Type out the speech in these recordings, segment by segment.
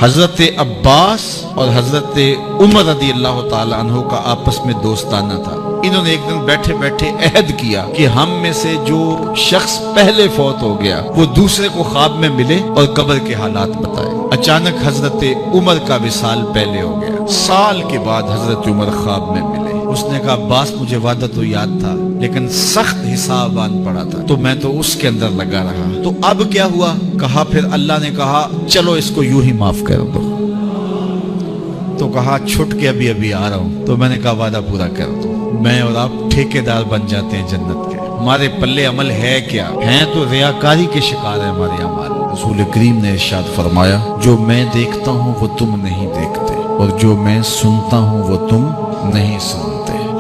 حضرت عباس اور حضرت عمر رضی اللہ تعالی عنہ کا آپس میں دوستانہ تھا۔ انہوں نے ایک دن بیٹھے بیٹھے عہد کیا کہ ہم میں سے جو شخص پہلے فوت ہو گیا وہ دوسرے کو خواب میں ملے اور قبر کے حالات بتائے۔ اچانک حضرت عمر کا وصال پہلے ہو گیا۔ سال کے بعد حضرت عمر خواب میں ملے۔ اس نے کہا عباس مجھے وعدہ تو یاد تھا لیکن سخت حساب آن پڑا تھا تو میں تو اس کے اندر لگا رہا، تو اب کیا ہوا؟ کہا پھر اللہ نے کہا چلو اس کو یوں ہی معاف کر دو۔ تو کہا چھٹ کے ابھی آ رہا ہوں۔ تو میں نے کہا وعدہ پورا کر دو، میں اور آپ ٹھیکیدار بن جاتے ہیں جنت کے۔ ہمارے پلے عمل ہے کیا؟ ہیں تو ریاکاری کے شکار ہیں ہمارے اعمال۔ رسول کریم نے ارشاد فرمایا جو میں دیکھتا ہوں وہ تم نہیں دیکھتے اور جو میں سنتا ہوں وہ تم نہیں سنتے۔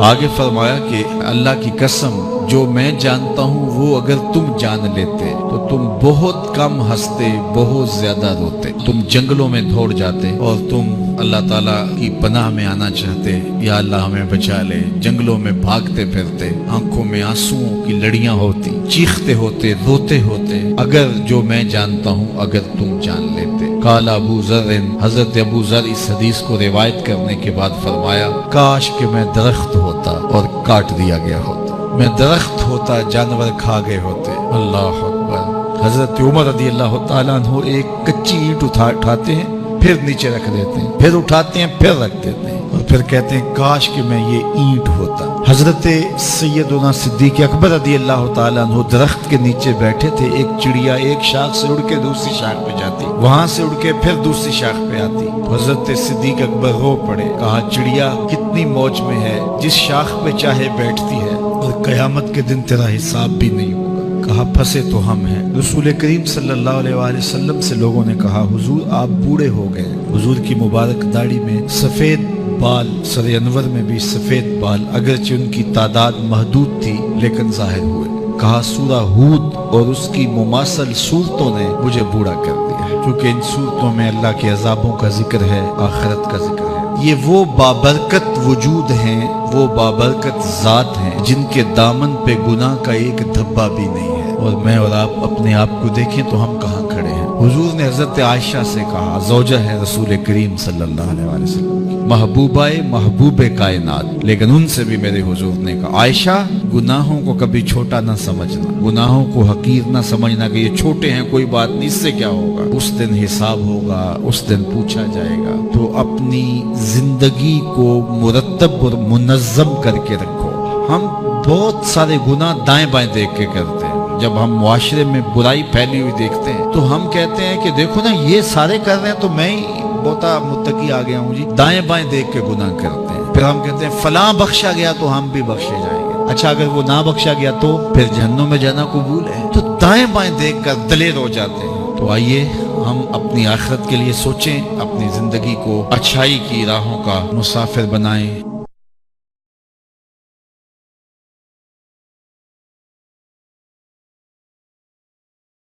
آگے فرمایا کہ اللہ کی قسم جو میں جانتا ہوں وہ اگر تم جان لیتے تو تم بہت کم ہنستے، بہت زیادہ روتے، تم جنگلوں میں دوڑ جاتے اور تم اللہ تعالیٰ کی پناہ میں آنا چاہتے، یا اللہ ہمیں بچا لے، جنگلوں میں بھاگتے پھرتے، آنکھوں میں آنسوؤں کی لڑیاں ہوتی، چیختے ہوتے، روتے ہوتے، اگر جو میں جانتا ہوں اگر تم جان لیتے۔ قال ابو ذر، حضرت ابو ذر اس حدیث کو روایت کرنے کے بعد فرمایا کاش کہ میں درخت ہوتا اور کاٹ دیا گیا ہوتا، میں درخت ہوتا جانور کھا گئے ہوتے۔ اللہ اکبر۔ حضرت عمر رضی اللہ تعالیٰ عنہ ایک کچی اینٹ اٹھاتے ہیں، پھر نیچے رکھ دیتے ہیں، پھر اٹھاتے ہیں، پھر رکھ دیتے ہیں، اور پھر کہتے ہیں کاش کہ میں یہ اینٹ ہوتا۔ حضرت سیدنا صدیق اکبر رضی اللہ تعالیٰ عنہ درخت کے نیچے بیٹھے تھے، ایک چڑیا ایک شاخ سے اڑ کے دوسری شاخ پہ جاتی، وہاں سے اڑ کے پھر دوسری شاخ پہ آتی۔ حضرت صدیق اکبر رو پڑے، کہا چڑیا کتنی موج میں ہے، جس شاخ پہ چاہے بیٹھتی ہے اور قیامت کے دن تیرا حساب بھی نہیں ہوگا۔ کہا پھنسے تو ہم ہیں۔ رسول کریم صلی اللہ علیہ وآلہ وسلم سے لوگوں نے کہا حضور آپ بوڑھے ہو گئے۔ حضور کی مبارک داڑھی میں سفید بال، سر انور میں بھی سفید بال، اگرچہ ان کی تعداد محدود تھی لیکن ظاہر ہوئے۔ کہا سورہ ہود اور اس کی مماثل صورتوں نے مجھے بوڑھا کر دیا ہے، کیونکہ ان صورتوں میں اللہ کے عذابوں کا ذکر ہے، آخرت کا ذکر ہے۔ یہ وہ بابرکت وجود ہیں، وہ بابرکت ذات ہیں جن کے دامن پہ گناہ کا ایک دھبا بھی نہیں ہے، اور میں اور آپ اپنے آپ کو دیکھیں تو ہم کہاں کھڑے ہیں۔ حضور نے حضرت عائشہ سے کہا، زوجہ ہے رسول کریم صلی اللہ علیہ وسلم کی، محبوبہ محبوب کائنات، لیکن ان سے بھی میرے حضور نے کہا عائشہ گناہوں کو کبھی چھوٹا نہ سمجھنا، گناہوں کو حقیر نہ سمجھنا کہ یہ چھوٹے ہیں کوئی بات نہیں، اس سے کیا ہوگا، اس دن حساب ہوگا، اس دن پوچھا جائے گا۔ تو اپنی زندگی کو مرتب اور منظم کر کے رکھو۔ ہم بہت سارے گناہ دائیں بائیں دیکھ کے کرتے ہیں۔ جب ہم معاشرے میں برائی پھیلی ہوئی دیکھتے ہیں تو ہم کہتے ہیں کہ دیکھو نا یہ سارے کر رہے ہیں تو میں ہی بہت متقی آ گیا ہوں جی، دائیں بائیں دیکھ کے گناہ کرتے ہیں۔ پھر ہم کہتے ہیں فلاں بخشا گیا تو ہم بھی بخشے جائیں گے۔ اچھا اگر وہ نہ بخشا گیا تو پھر جہنم میں جانا قبول ہے؟ تو دائیں بائیں دیکھ کر دلیر ہو جاتے ہیں۔ تو آئیے ہم اپنی آخرت کے لیے سوچیں، اپنی زندگی کو اچھائی کی راہوں کا مسافر بنائیں۔